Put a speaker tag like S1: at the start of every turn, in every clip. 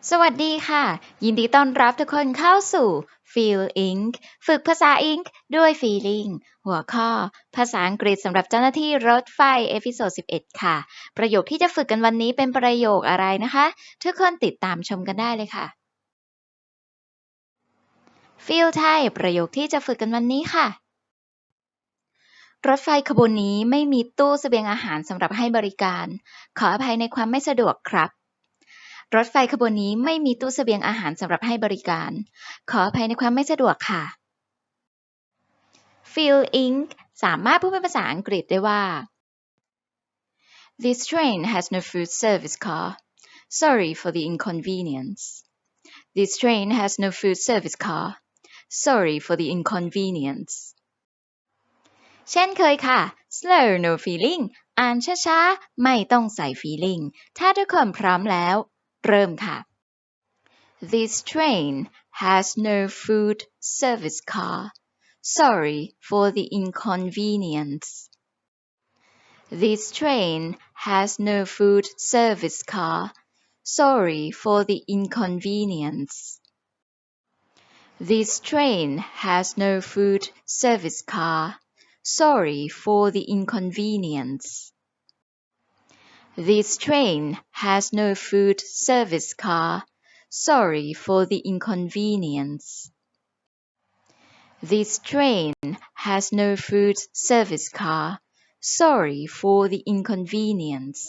S1: สวัสดีค่ะยินดีต้อนรับทุกคนเข้าสู่ FeelEng ฝึกภาษาอังกฤษด้วย FeelEng หัวข้อภาษาอังกฤษสำหรับเจ้าหน้าที่รถไฟเอพิโซด11ค่ะประโยคที่จะฝึกกันวันนี้เป็นประโยคอะไรนะคะทุกคนติดตามชมกันได้เลยค่ะ Feel ไทยประโยคที่จะฝึกกันวันนี้ค่ะรถไฟขบวนนี้ไม่มีตู้เสบียงอาหารสำหรับให้บริการขออภัยในความไม่สะดวกครับรถไฟขบวนนี้ไม่มีตู้เสบียงอาหารสำหรับให้บริการขออภัยในความไม่สะดวกค่ะ FeelEng สามารถพูดเป็นภาษาอังกฤษได้ว่า This train has no food service car. Sorry for the inconvenience. This train has no food service car. Sorry for the inconvenience. เช่นเคยค่ะ slow no feeling อ่านช้าๆไม่ต้องใส่ feeling ถ้าทุกคนพร้อมแล้วเริ่มค่ะ This train has no food service car. Sorry for the inconvenience. This train has no food service car. Sorry for the inconvenience. This train has no food service car. Sorry for the inconvenience. This train has no food service car. Sorry for the inconvenience. This train has no food service car. Sorry for the inconvenience.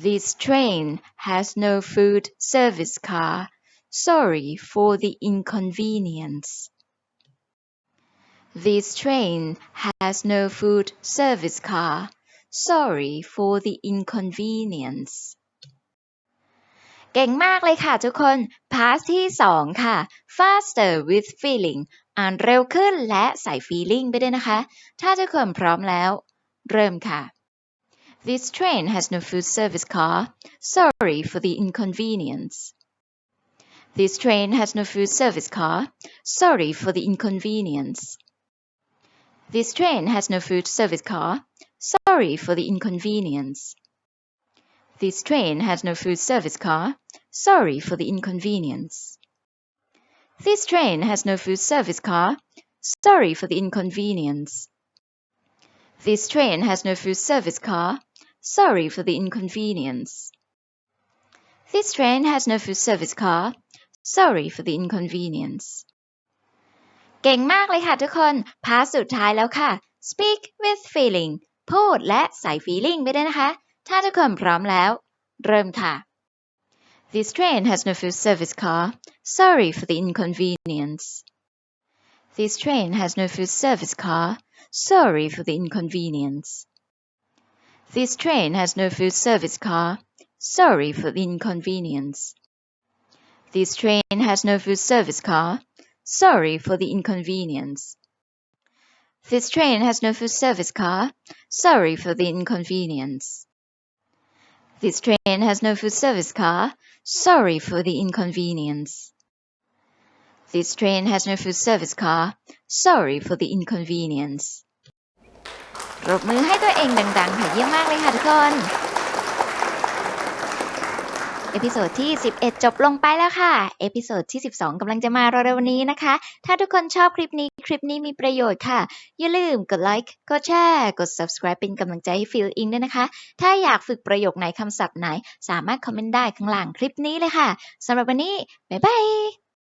S1: This train has no food service car. Sorry for the inconvenience. This train has no food service car. Sorry for the inconvenience. เก่งมากเลยค่ะทุกคน Part ที่2ค่ะ Faster with feeling อ่านเร็วขึ้นและใส่ feeling ไปด้วยนะคะถ้าทุกคนพร้อมแล้วเริ่มค่ะ This train has no food service car. Sorry for the inconvenience. This train has no food service car. Sorry for the inconvenience. This train has no food service car. Sorry for the inconvenience. This train has no food service car. Sorry for the inconvenience. This train has no food service car. Sorry for the inconvenience. This train has no food service car. Sorry for the inconvenience. This train has no food service car. Sorry for the inconvenience. เก่งมากเลยค่ะทุกคนพาร์ทสุดท้ายแล้วค่ะ Speak with feeling พูดและใส่ feeling ไปด้วยนะคะถ้าทุกคนพร้อมแล้วเริ่มค่ะ This train has no food service car. Sorry for the inconvenience. This train has no food service car. Sorry for the inconvenience. This train has no food service car. Sorry for the inconvenience. This train has no food service car. Sorry for the inconvenience. This train has no food service car. Sorry for the inconvenience. This train has no food service car. Sorry for the inconvenience. This train has no food service car. Sorry for the inconvenience. ปรบมือให้ตัวเองดังๆค่ะเยี่ยมมากเลยค่ะทุกคนเอพิโซดที่11จบลงไปแล้วค่ะเอพิโซดที่12กำลังจะมาเร็วๆนี้นะคะถ้าทุกคนชอบคลิปนี้มีประโยชน์ค่ะอย่าลืมกดไลค์กดแชร์กด subscribe เป็นกำลังใจให้ FeelEng ด้วยนะคะถ้าอยากฝึกประโยคไหนคำศัพท์ไหนสามารถคอมเมนต์ได้ข้างล่างคลิปนี้เลยค่ะสำหรับวันนี้บ๊ายบาย